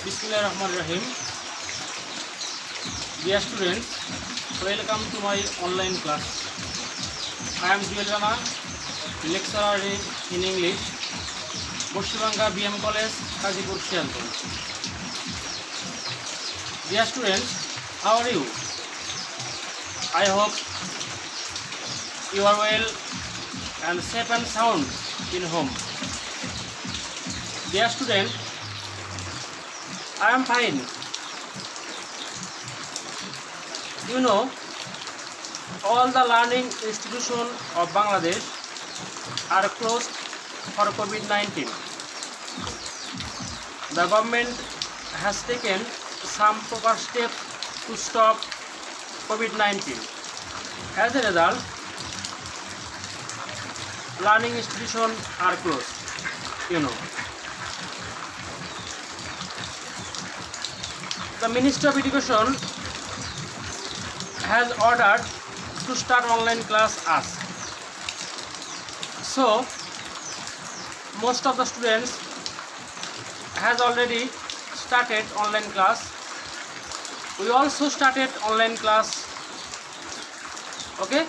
Bismillahirrahmanirrahim. Dear students, welcome to my online class. I am Joel Rana, lecturer in English, Boshibanga BM College, Kazipur, Sialkot. Dear students, how are you? I hope you are well and safe and sound in home. Dear student, I am fine. You know, all the learning institutions of Bangladesh are closed for COVID-19. The government has taken some proper steps to stop COVID-19. As a result, learning institutions are closed. The Ministry of Education has ordered to start online class as. So, most of the students has already started online class. We also started online class. Okay?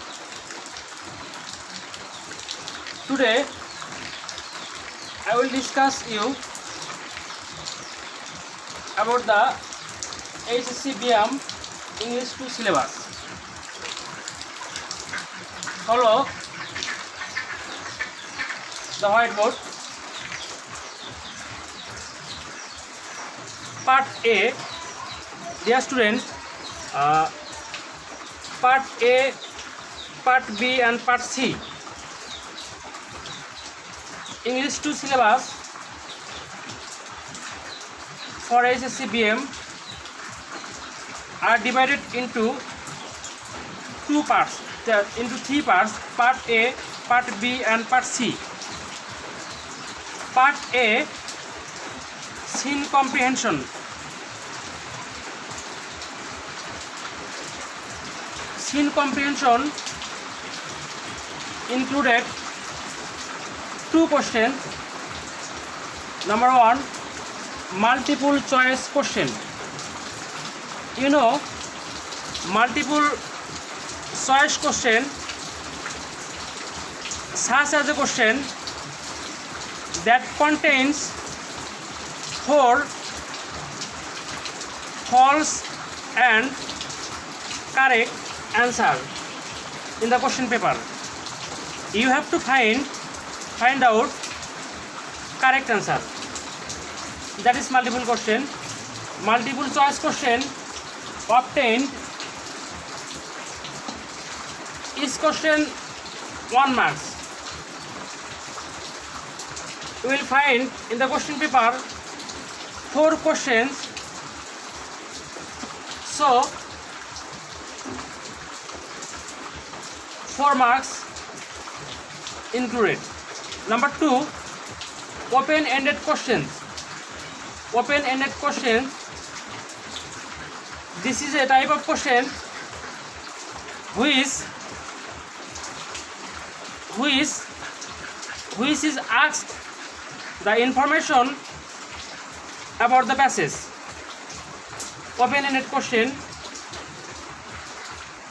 Today, I will discuss you about the HSC BM English 2 syllabus. Follow the whiteboard. Part A, dear students, Part A, Part B and Part C. English 2 syllabus for HSC BM are divided into three parts, Part A, Part B and Part C. Part A, scene comprehension. Scene comprehension included two questions. Number one, multiple choice question. You know, multiple choice question such as a question that contains 4 false and correct answer in the question paper. You have to find out correct answer. That is multiple question. Multiple choice question obtained each question 1 marks. You will find in the question paper 4 questions. So 4 marks included. Number 2, open-ended questions. Open-ended question. This is a type of question which is asked the information about the passage. Open-ended question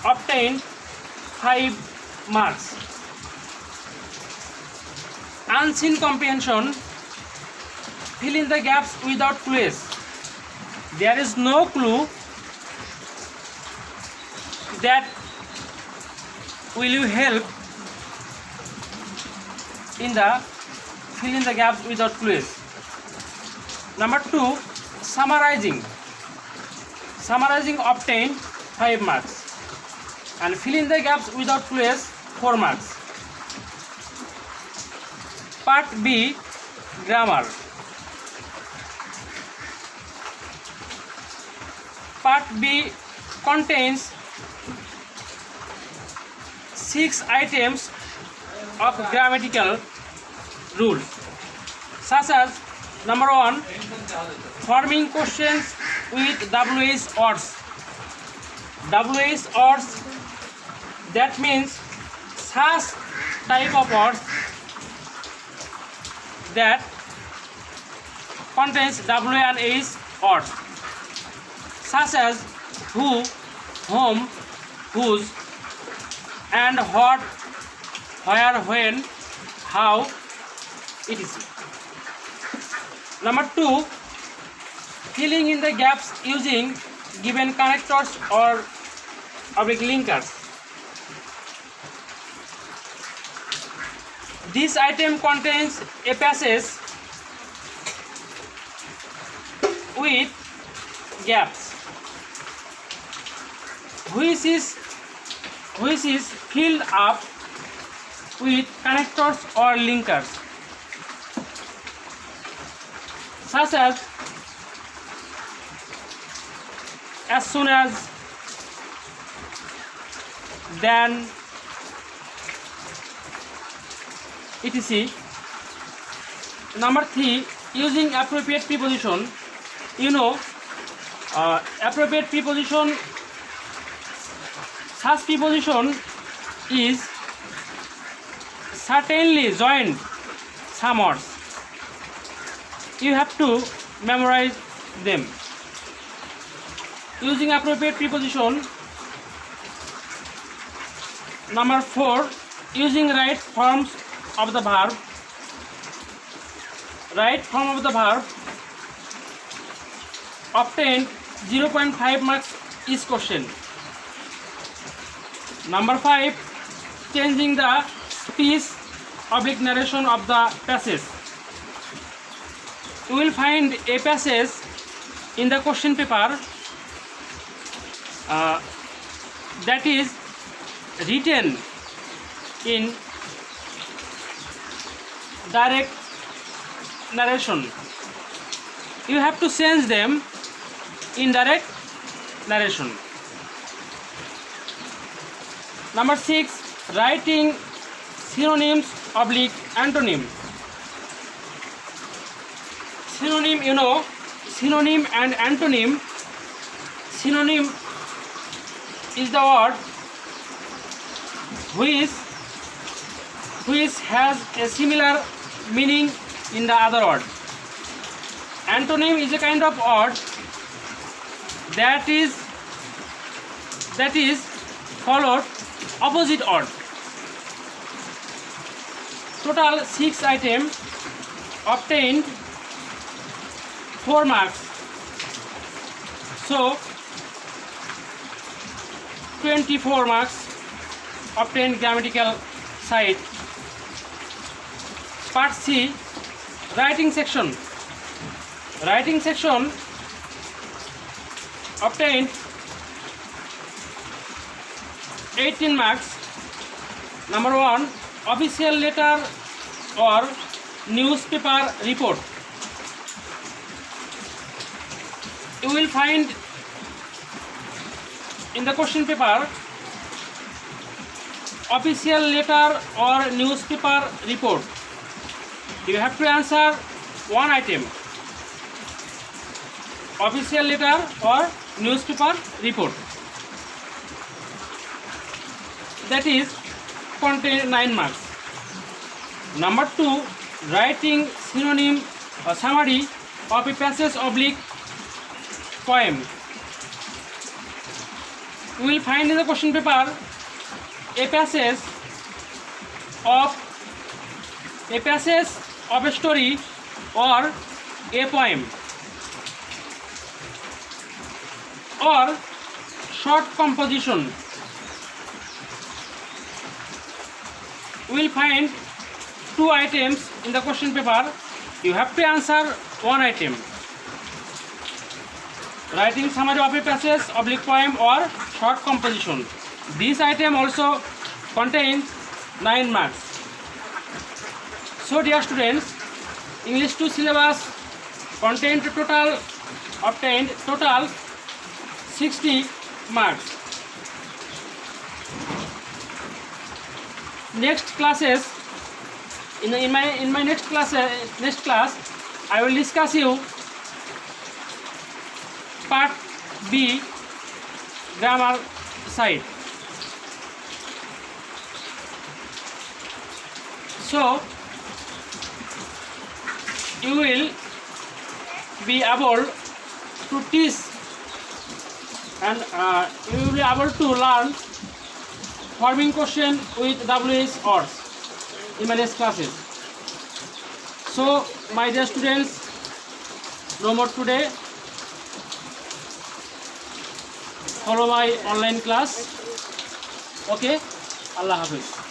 obtained 5 marks. Unseen comprehension, fill in the gaps without clues. There is no clue that will you help in the fill in the gaps without clues. Number 2, summarizing. Summarizing obtained 5 marks. And fill in the gaps without clues 4 marks. Part B, grammar. Part B contains 6 items of grammatical rules, such as number 1, forming questions with WH words. WH words, that means such type of words that contains W and H odd, such as who, whom, whose, and what, where, when, how, etc. Number 2, filling in the gaps using given connectors or oblique linkers. This item contains a passage with gaps, which is filled up with connectors or linkers, such as soon as, then, etc. Number 3, using appropriate preposition. Appropriate preposition, such preposition is certainly joined some words. You have to memorize them. Using appropriate preposition. Number 4, using right forms of the verb. Right form of the verb obtained 0.5 marks each question. Number 5, changing the speech oblique narration of the passage. You will find a passage in the question paper that is written in direct narration. You have to change them in direct narration. Number 6, writing synonyms oblique antonym. Synonym, synonym and antonym. Synonym is the word which has a similar meaning in the other word. Antonym is a kind of word that is followed opposite word. Total 6 items obtained 4 marks. So 24 marks obtained grammatical side. Part C, writing section. Writing section obtained 18 marks. Number 1, official letter or newspaper report. You will find in the question paper official letter or newspaper report. You have to answer one item. Official letter or newspaper report. That is contain 9 marks. Number 2, writing synonym or summary of a passage oblique poem. You will find in the question paper a passage of a story or a poem or short composition. We will find 2 items in the question paper. You have to answer one item. Writing summary of a passage oblique poem or short composition. This item also contains 9 marks. So dear students, English 2 syllabus contained obtained total 60 marks. Next classes, in my next class I will discuss you part B, grammar side. So you will be able to teach, and you will be able to learn forming question with WH words in my next classes. So my dear students, no more today. Follow my online class. Okay, Allah Hafiz.